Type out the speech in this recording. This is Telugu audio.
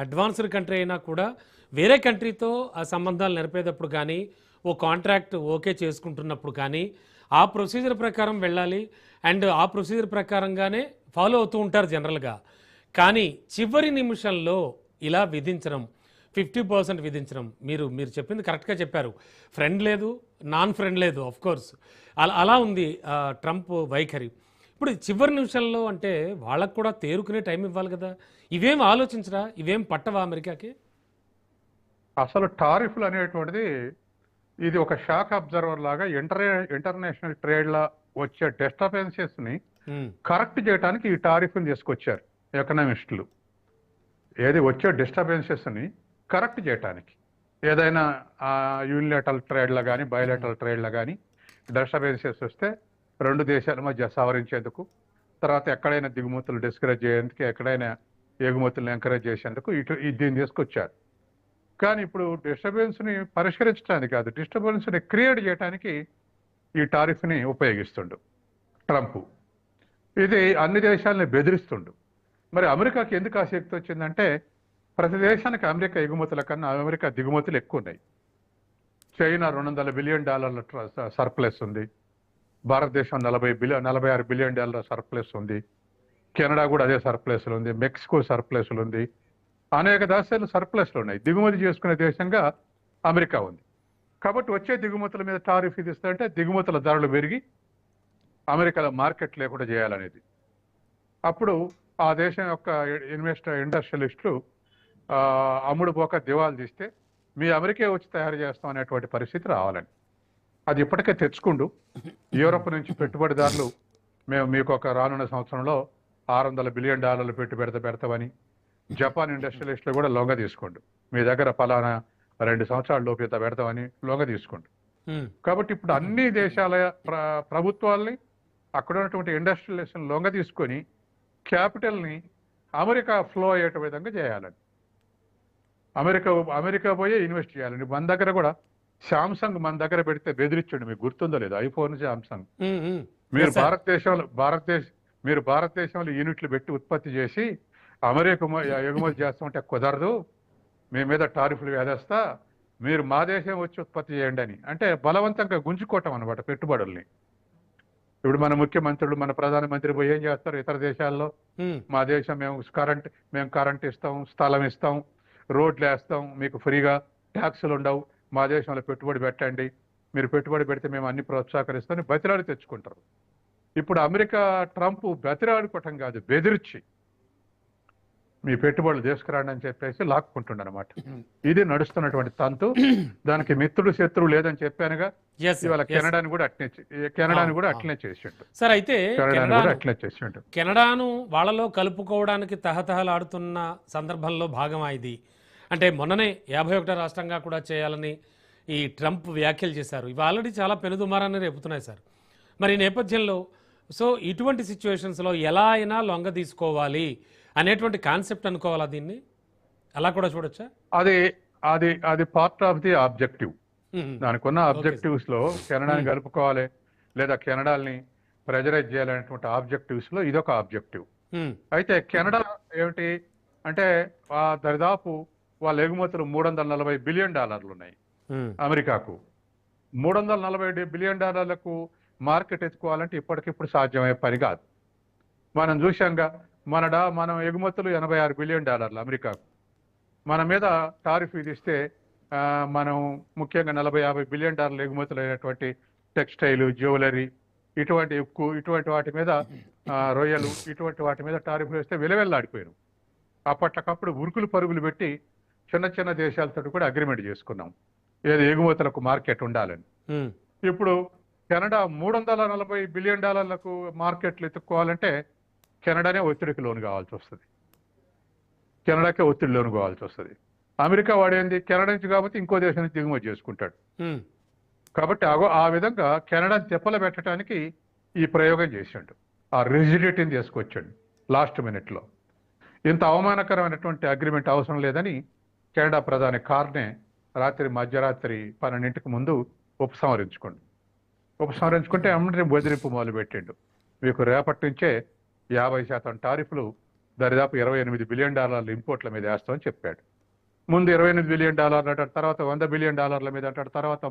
అడ్వాన్స్డ్ కంట్రీ అయినా కూడా వేరే కంట్రీతో ఆ సంబంధాలు నెరపేటప్పుడు కానీ ఓ కాంట్రాక్ట్ ఓకే చేసుకుంటున్నప్పుడు కానీ ఆ ప్రొసీజర్ ప్రకారం వెళ్ళాలి అండ్ ఆ ప్రొసీజర్ ప్రకారంగానే ఫాలో అవుతూ ఉంటారు జనరల్గా. కానీ చివరి నిమిషంలో ఇలా విధించడం 50% విధించడం మీరు మీరు చెప్పింది కరెక్ట్గా చెప్పారు. ఫ్రెండ్ లేదు, నాన్ ఫ్రెండ్ లేదు, ఆఫ్ కోర్స్. అలా అలా ఉంది ట్రంప్ వైఖరి. ఇప్పుడు చివరి నిమిషంలో అంటే వాళ్ళకు కూడా తేరుకునే టైం ఇవ్వాలి కదా. ఇవేం ఆలోచించరా, ఇవేం పట్టవా అమెరికాకి? అసలు టారిఫ్లు అనేటువంటిది ఇది ఒక షాక్ అబ్జర్వర్ లాగా ఇంటర్నేషనల్ ట్రేడ్లో వచ్చే డిస్టర్బెన్సెస్ని ఉమ్, కరెక్ట్ చేయడానికి ఈ టారిఫ్ని తీసుకొచ్చారు ఎకనామిస్టులు. ఏది వచ్చే డిస్టర్బెన్సెస్ని కరెక్ట్ చేయడానికి ఏదైనా యూనిలేటరల్ ట్రేడ్లో కానీ బయోలేటరల్ ట్రేడ్లో కానీ డిస్టర్బెన్సెస్ వస్తే రెండు దేశాల మధ్య సవరించేందుకు, తర్వాత ఎక్కడైనా దిగుమతులు డిస్కరేజ్ చేసేందుకు, ఎక్కడైనా ఎగుమతులను ఎంకరేజ్ చేసేందుకు దీన్ని తీసుకొచ్చారు. కానీ ఇప్పుడు డిస్టర్బెన్స్ని పరిష్కరించడానికి కాదు, డిస్టర్బెన్స్ని క్రియేట్ చేయడానికి ఈ టారిఫ్ని ఉపయోగిస్తుండు ట్రంప్. ఇది అన్ని దేశాలని బెదిరిస్తుండు. మరి అమెరికాకి ఎందుకు ఆసక్తి వచ్చిందంటే ప్రతి దేశానికి అమెరికా ఎగుమతుల కన్నా అమెరికా దిగుమతులు ఎక్కువ ఉన్నాయి. చైనా $200 బిలియన్ సర్ప్లస్ ఉంది, భారతదేశం $46 బిలియన్ సర్ప్లస్ ఉంది, కెనడా కూడా అదే సర్ప్లస్లు ఉంది, మెక్సికో సర్ప్లస్లు ఉంది, అనేక దేశాలు సర్ప్లస్లు ఉన్నాయి. దిగుమతి చేసుకునే దేశంగా అమెరికా ఉంది. కాబట్టి వచ్చే దిగుమతుల మీద టారిఫ్ విధిస్తుంటే దిగుమతుల ధరలు పెరిగి అమెరికాలో మార్కెట్ లేకుండా చేయాలనేది. అప్పుడు ఆ దేశం యొక్క ఇండస్ట్రియలిస్టులు అమ్ముడు పోక దివాలు తీస్తే మీ అమెరికా వచ్చి తయారు చేస్తాం అనేటువంటి పరిస్థితి రావాలని అది ఇప్పటికే తెచ్చుకుంటూ యూరోప్ నుంచి పెట్టుబడిదారులు మేము మీకు ఒక రానున్న సంవత్సరంలో $600 బిలియన్ పెడతామని, జపాన్ ఇండస్ట్రియలిస్టులు కూడా లొంగ తీసుకోండు, మీ దగ్గర ఫలానా 2 సంవత్సరాల లోపు ఇంత పెడతామని లొంగ తీసుకోండు. కాబట్టి ఇప్పుడు అన్ని దేశాల ప్రభుత్వాల్ని అక్కడ ఉన్నటువంటి ఇండస్ట్రియలిస్టులను లొంగ తీసుకొని క్యాపిటల్ని అమెరికా ఫ్లో అయ్యేట విధంగా చేయాలని, అమెరికా పోయే ఇన్వెస్ట్ చేయాలని. మన దగ్గర కూడా శాంసంగ్ మన దగ్గర పెడితే బెదిరించండి, మీకు గుర్తుందో లేదు, ఐఫోన్ శాంసంగ్. మీరు భారతదేశంలో యూనిట్లు పెట్టి ఉత్పత్తి చేసి అమెరికా ఎగుమతి చేస్తామంటే కుదరదు, మీ మీద టారిఫ్లు వేదేస్తా, మీరు మా దేశం వచ్చి ఉత్పత్తి చేయండి అని అంటే బలవంతంగా గుంజుకోవటం అనమాట పెట్టుబడుల్ని. ఇప్పుడు మన ముఖ్యమంత్రులు మన ప్రధానమంత్రి పోయి ఏం చేస్తారు ఇతర దేశాల్లో, మా దేశం మేము కరెంట్ ఇస్తాం, స్థలం ఇస్తాం, రోడ్లు వేస్తాం, మీకు ఫ్రీగా ట్యాక్సులు ఉండవు, మా దేశంలో పెట్టుబడి పెట్టండి, మీరు పెట్టుబడి పెడితే మేము అన్ని ప్రోత్సాహకరిస్తామని బతిలాడి తెచ్చుకుంటారు. ఇప్పుడు అమెరికా ట్రంప్ బతిలాడుకోవటం కాదు, బెదిరించి మీ పెట్టుబడులు తీసుకురండి అని చెప్పేసి లాక్కుంటుండ అనమాట. ఇది నడుస్తున్నటువంటి తంతు. దానికి మిత్రుడు శత్రువు లేదని చెప్పానుగా, ఇవాళ కెనడాని కూడా అట్లనే చేసిండు సార్. అయితే అట్లే చేసిండు. కెనడాను వాళ్ళలో కలుపుకోవడానికి తహతహలాడుతున్న సందర్భంలో భాగమా ఇది? అంటే మొన్ననే 51వ రాష్ట్రంగా కూడా చేయాలని ఈ ట్రంప్ వ్యాఖ్యలు చేశారు. ఇవి ఆల్రెడీ చాలా పెనుదుమారాన్ని రేపుతున్నాయి సార్. మరి ఈ నేపథ్యంలో సో ఇటువంటి సిచ్యువేషన్స్లో ఎలా అయినా లొంగ తీసుకోవాలి అనేటువంటి కాన్సెప్ట్ అనుకోవాలా దీన్ని? అలా కూడా చూడొచ్చా? అది పార్ట్ ఆఫ్ ది ఆబ్జెక్టివ్. దానికి ఉన్న ఆబ్జెక్టివ్స్ లో కెనడాని కలుపుకోవాలి లేదా కెనడాని ప్రెజరైజ్ చేయాలనేటువంటి ఆబ్జెక్టివ్స్ లో ఇదొక ఆబ్జెక్టివ్. అయితే కెనడా ఏమిటి అంటే దరిదాపు వాళ్ళ ఎగుమతులు $340 బిలియన్ ఉన్నాయి అమెరికాకు. $340 బిలియన్ మార్కెట్ ఎత్తుకోవాలంటే ఇప్పటికిప్పుడు సాధ్యమయ్యే పని కాదు. మనం చూసాంగా, మనం ఎగుమతులు $86 బిలియన్ అమెరికాకు. మన మీద టారిఫ్ విధిస్తే మనం ముఖ్యంగా $40-50 బిలియన్ ఎగుమతులు అయినటువంటి టెక్స్టైల్, జ్యువెలరీ, ఇటువంటి ఉక్కు, ఇటువంటి వాటి మీద రొయ్యలు, ఇటువంటి వాటి మీద టారిఫ్ వేస్తే విలవెల్లాడిపోయారు. అప్పటికప్పుడు ఉరుకులు పరుగులు పెట్టి చిన్న చిన్న దేశాలతో కూడా అగ్రిమెంట్ చేసుకున్నాం ఏది ఎగుమతులకు మార్కెట్ ఉండాలని. ఇప్పుడు కెనడా $340 బిలియన్ మార్కెట్లు ఎత్తుక్కోవాలంటే కెనడానే ఒత్తిడికి లోను కావాల్సి వస్తుంది, కెనడాకే ఒత్తిడి లోను కావాల్సి వస్తుంది. అమెరికా వాడేంది కెనడా నుంచి కాబట్టి ఇంకో దేశం నుంచి దిగుమతి చేసుకుంటాడు. కాబట్టి ఆ విధంగా కెనడాని తెప్పలు పెట్టడానికి ఈ ప్రయోగం చేశాడు, ఆ రిజిడిటీని తీసుకొచ్చాడు లాస్ట్ మినిట్లో. ఇంత అవమానకరమైనటువంటి అగ్రిమెంట్ అవసరం లేదని కెనడా ప్రధాని కార్నే మధ్యరాత్రి 12ంటికి ముందు ఉపసంహరించుకుంటే అమ్మని బెదిరింపు మొదలుపెట్టిండు. మీకు రేపటి నుంచే 50% టారిఫ్లు దరిదాపు $28 బిలియన్ ఇంపోర్ట్ల మీద వేస్తామని చెప్పాడు. ముందు $28 బిలియన్ అంటాడు, తర్వాత $100 బిలియన్ మీద అంటాడు, తర్వాత